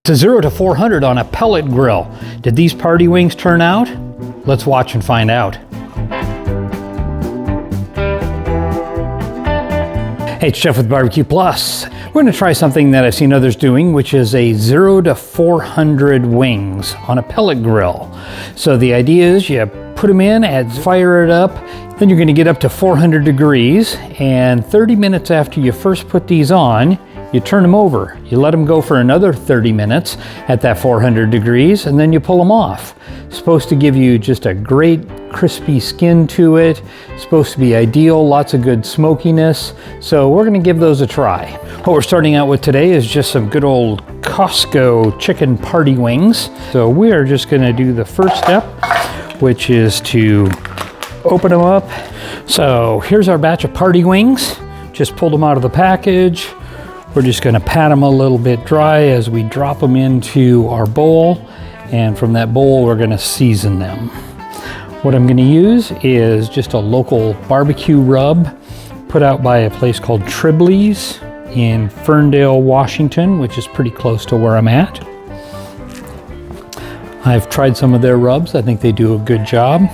To 0 to 400 on a pellet grill. Did these party wings turn out? Let's watch and find out. Hey, it's Jeff with BBQplus. We're going to try something that I've seen others doing, which is a 0 to 400 wings on a pellet grill. So the idea is you put them in, fire it up, then you're going to get up to 400 degrees, and 30 minutes after you first put these on, you turn them over. You let them go for another 30 minutes at that 400 degrees, and then you pull them off. It's supposed to give you just a great crispy skin to it. It's supposed to be ideal, lots of good smokiness. So we're gonna give those a try. What we're starting out with today is just some good old Costco chicken party wings. So we are just gonna do the first step, which is to open them up. So here's our batch of party wings. Just pulled them out of the package. We're just going to pat them a little bit dry as we drop them into our bowl, and from that bowl we're going to season them. What I'm going to use is just a local barbecue rub put out by a place called Tribbley's in Ferndale, Washington, which is pretty close to where I'm at. I've tried some of their rubs. I think they do a good job.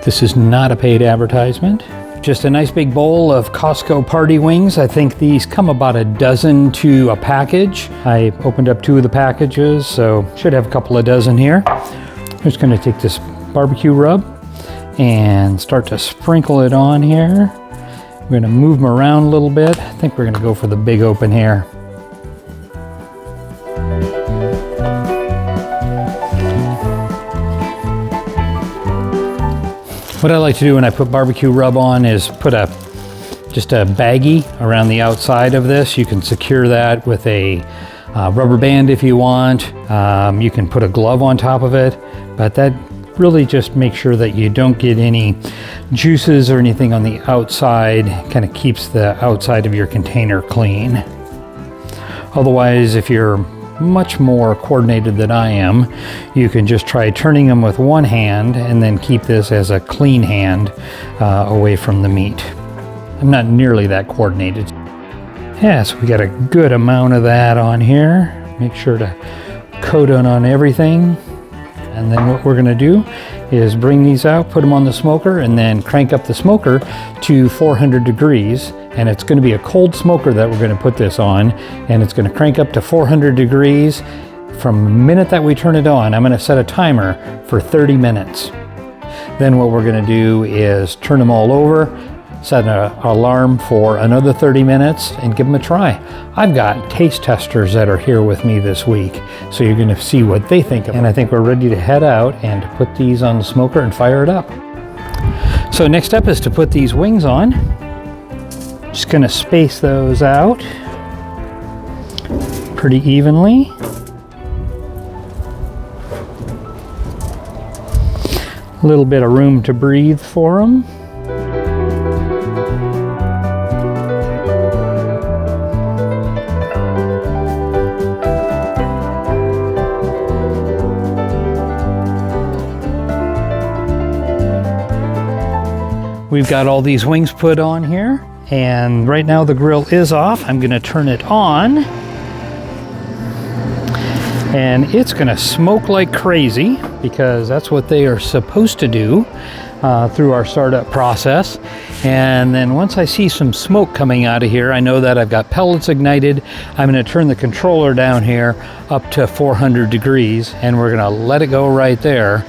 This is not a paid advertisement. Just a nice big bowl of Costco party wings. I think these come about a dozen to a package. I opened up 2 of the packages, so should have a couple of dozen here. I'm just gonna take this barbecue rub and start to sprinkle it on here. We're gonna move them around a little bit. I think we're gonna go for the big open here. What I like to do when I put barbecue rub on is put just a baggie around the outside of this. You can secure that with a rubber band if you want. You can put a glove on top of it, but that really just makes sure that you don't get any juices or anything on the outside. Kind of keeps the outside of your container clean. Otherwise, if you're much more coordinated than I am, you can just try turning them with one hand and then keep this as a clean hand away from the meat. I'm not nearly that coordinated. Yeah, so we got a good amount of that on here. Make sure to coat it on everything. And then what we're gonna do is bring these out, put them on the smoker, and then crank up the smoker to 400 degrees. And it's gonna be a cold smoker that we're gonna put this on, and it's gonna crank up to 400 degrees. From the minute that we turn it on, I'm gonna set a timer for 30 minutes. Then what we're gonna do is turn them all over, set an alarm for another 30 minutes, and give them a try. I've got taste testers that are here with me this week, so you're gonna see what they think of them. And I think we're ready to head out and to put these on the smoker and fire it up. So next step is to put these wings on. Just gonna space those out pretty evenly. A little bit of room to breathe for them. We've got all these wings put on here, and right now the grill is off. I'm gonna turn it on, and it's gonna smoke like crazy because that's what they are supposed to do through our startup process. And then once I see some smoke coming out of here, I know that I've got pellets ignited. I'm gonna turn the controller down here up to 400 degrees, and we're gonna let it go right there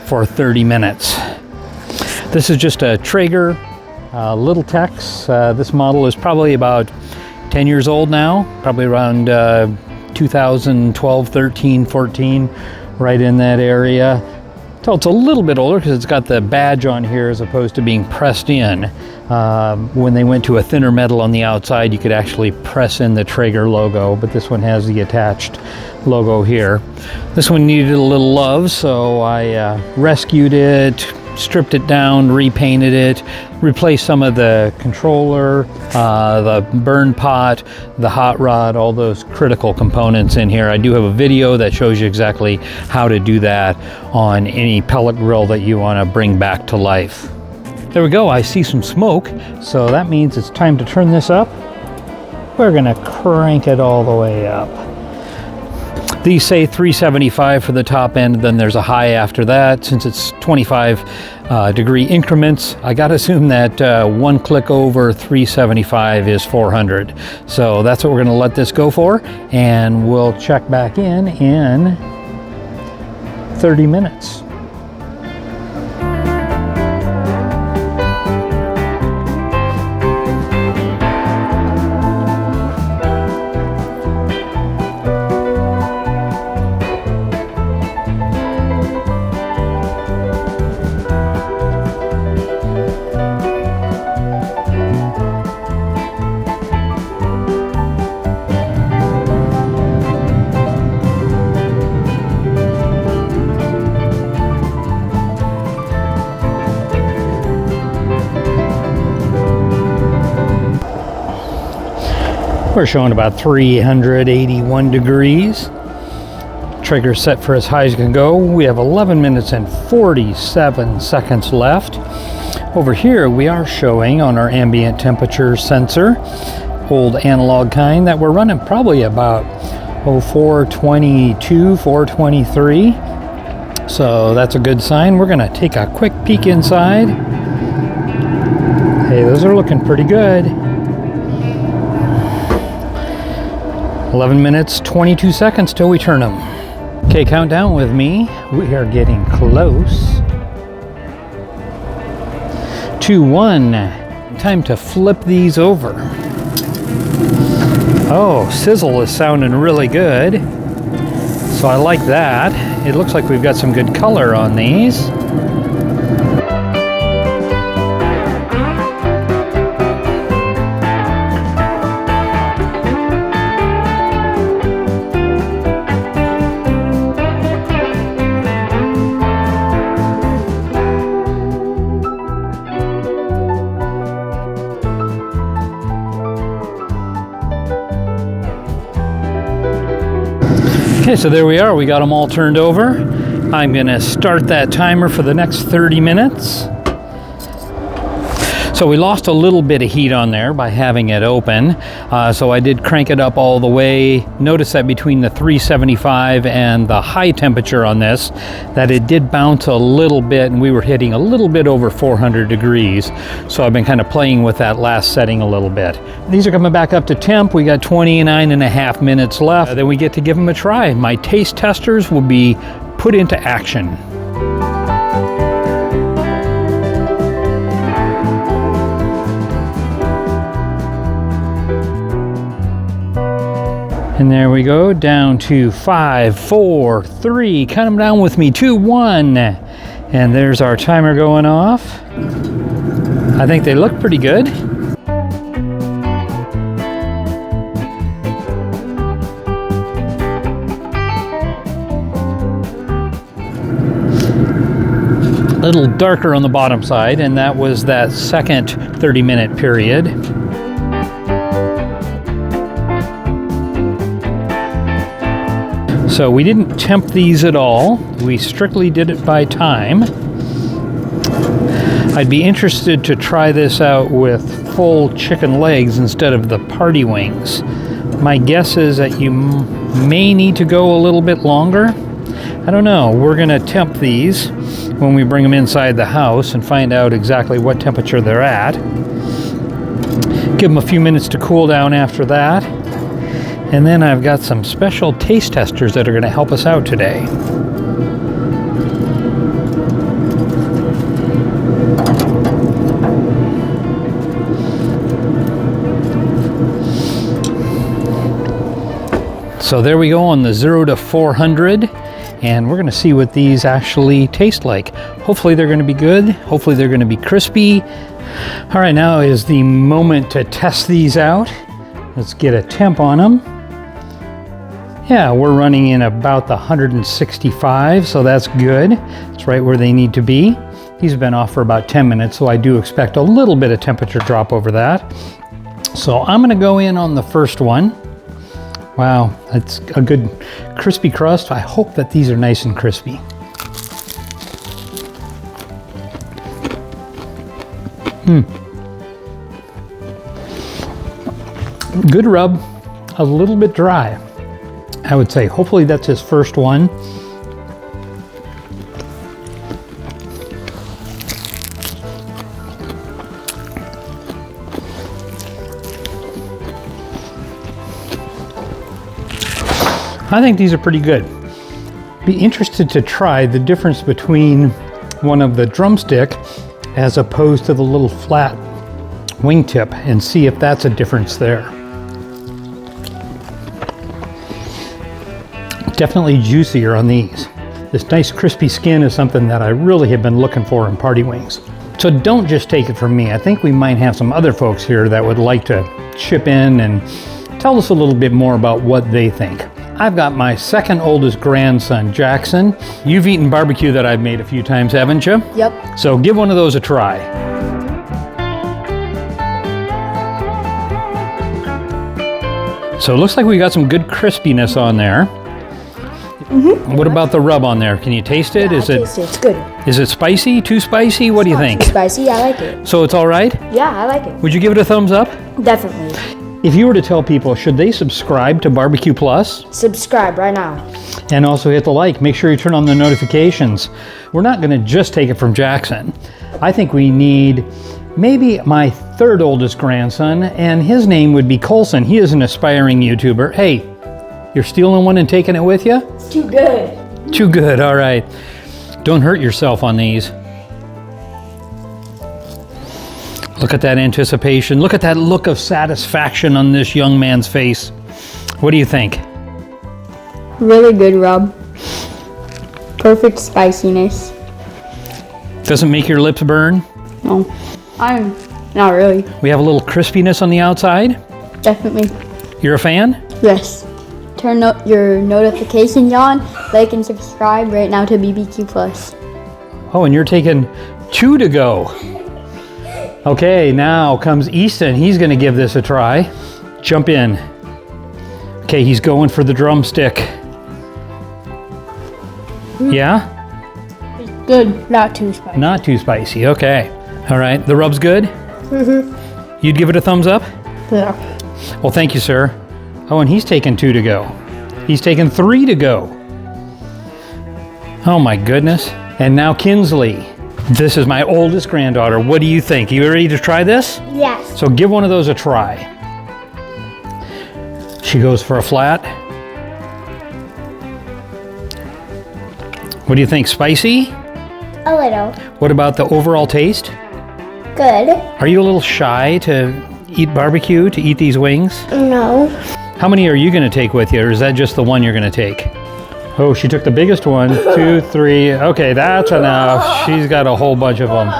for 30 minutes. This is just a Traeger Little Tex. This model is probably about 10 years old now, probably around 2012, 13, 14, right in that area. So it's a little bit older because it's got the badge on here as opposed to being pressed in. When they went to a thinner metal on the outside, you could actually press in the Traeger logo, but this one has the attached logo here. This one needed a little love, so I rescued it, stripped it down, repainted it, replaced some of the controller, the burn pot, the hot rod, all those critical components in here. I do have a video that shows you exactly how to do that on any pellet grill that you want to bring back to life. There we go, I see some smoke, so that means it's time to turn this up. We're gonna crank it all the way up. These say 375 for the top end, then there's a high after that. Since it's 25 degree increments, I gotta assume that one click over 375 is 400. So that's what we're gonna let this go for, and we'll check back in 30 minutes. We're showing about 381 degrees. Traeger set for as high as you can go. We have 11 minutes and 47 seconds left. Over here we are showing on our ambient temperature sensor, old analog kind, that we're running probably about 422, 423. So that's a good sign. We're gonna take a quick peek inside. Hey, those are looking pretty good. 11 minutes, 22 seconds till we turn them. Okay, count down with me. We are getting close to 1. Time to flip these over. Oh, sizzle is sounding really good. So I like that. It looks like we've got some good color on these. Okay, so there we are. We got them all turned over. I'm gonna start that timer for the next 30 minutes. So we lost a little bit of heat on there by having it open. So I did crank it up all the way. Notice that between the 375 and the high temperature on this, that it did bounce a little bit, and we were hitting a little bit over 400 degrees. So I've been kind of playing with that last setting a little bit. These are coming back up to temp. We got 29.5 minutes left. Then we get to give them a try. My taste testers will be put into action. And there we go, down to 5, 4, 3, count them down with me, 2, 1. And there's our timer going off. I think they look pretty good. A little darker on the bottom side, and that was that second 30-minute period. So we didn't temp these at all. We strictly did it by time. I'd be interested to try this out with full chicken legs instead of the party wings. My guess is that you may need to go a little bit longer. I don't know. We're gonna temp these when we bring them inside the house and find out exactly what temperature they're at. Give them a few minutes to cool down after that. And then I've got some special taste testers that are going to help us out today. So there we go on the 0 to 400, and we're going to see what these actually taste like. Hopefully they're going to be good. Hopefully they're going to be crispy. All right, now is the moment to test these out. Let's get a temp on them. Yeah, we're running in about the 165, so that's good. It's right where they need to be. These have been off for about 10 minutes, so I do expect a little bit of temperature drop over that. So I'm gonna go in on the first one. Wow, that's a good crispy crust. I hope that these are nice and crispy. Good rub, a little bit dry. I would say hopefully that's his first one. I think these are pretty good. Be interested to try the difference between one of the drumstick as opposed to the little flat wingtip and see if that's a difference there. Definitely juicier on these. This nice crispy skin is something that I really have been looking for in party wings. So don't just take it from me. I think we might have some other folks here that would like to chip in and tell us a little bit more about what they think. I've got my second oldest grandson, Jackson. You've eaten barbecue that I've made a few times, haven't you? Yep. So give one of those a try. So it looks like we got some good crispiness on there. What about the rub on there? Can you taste it? Yeah, I taste it. It's good. Is it spicy? Too spicy? What do you think? Too spicy. I like it. So it's all right? Yeah, I like it. Would you give it a thumbs up? Definitely. If you were to tell people, should they subscribe to BBQplus? Subscribe right now. And also hit the like. Make sure you turn on the notifications. We're not going to just take it from Jackson. I think we need maybe my third oldest grandson, and his name would be Colson. He is an aspiring YouTuber. Hey, you're stealing one and taking it with you? It's too good. Too good, all right. Don't hurt yourself on these. Look at that anticipation. Look at that look of satisfaction on this young man's face. What do you think? Really good rub. Perfect spiciness. Doesn't make your lips burn? No, I'm not really. We have a little crispiness on the outside. Definitely. You're a fan? Yes. Turn your notifications on, like and subscribe right now to BBQplus. Oh, and you're taking 2 to go. Okay, now comes Easton. He's going to give this a try. Jump in. Okay, he's going for the drumstick. Yeah? Good, not too spicy. Not too spicy, okay. All right, the rub's good? Mm-hmm. You'd give it a thumbs up? Yeah. Well, thank you, sir. Oh, and he's taking 2 to go. He's taking 3 to go. Oh my goodness. And now Kinsley. This is my oldest granddaughter. What do you think? You ready to try this? Yes. So give one of those a try. She goes for a flat. What do you think? Spicy? A little. What about the overall taste? Good. Are you a little shy to eat barbecue, to eat these wings? No. How many are you going to take with you, or is that just the one you're going to take? Oh, she took the biggest one. 2, 3. Okay, that's enough. She's got a whole bunch of them.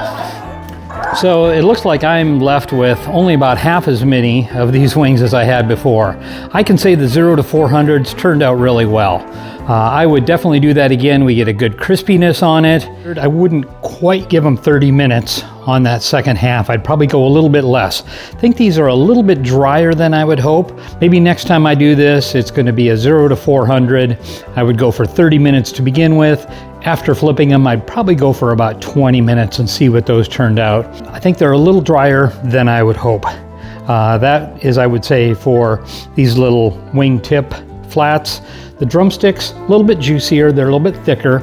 So it looks like I'm left with only about half as many of these wings as I had before. I can say the 0 to 400s turned out really well. I would definitely do that again. We get a good crispiness on it. I wouldn't quite give them 30 minutes on that second half. I'd probably go a little bit less. I think these are a little bit drier than I would hope. Maybe next time I do this, it's going to be a 0 to 400. I would go for 30 minutes to begin with. After flipping them, I'd probably go for about 20 minutes and see what those turned out. I think they're a little drier than I would hope. That is, I would say, for these little wingtip flats. The drumsticks, a little bit juicier, they're a little bit thicker,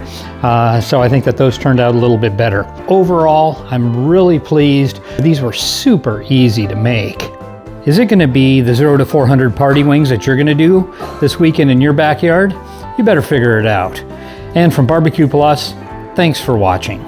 so I think that those turned out a little bit better. Overall, I'm really pleased. These were super easy to make. Is it gonna be the 0 to 400 party wings that you're gonna do this weekend in your backyard? You better figure it out. And from BBQplus, thanks for watching.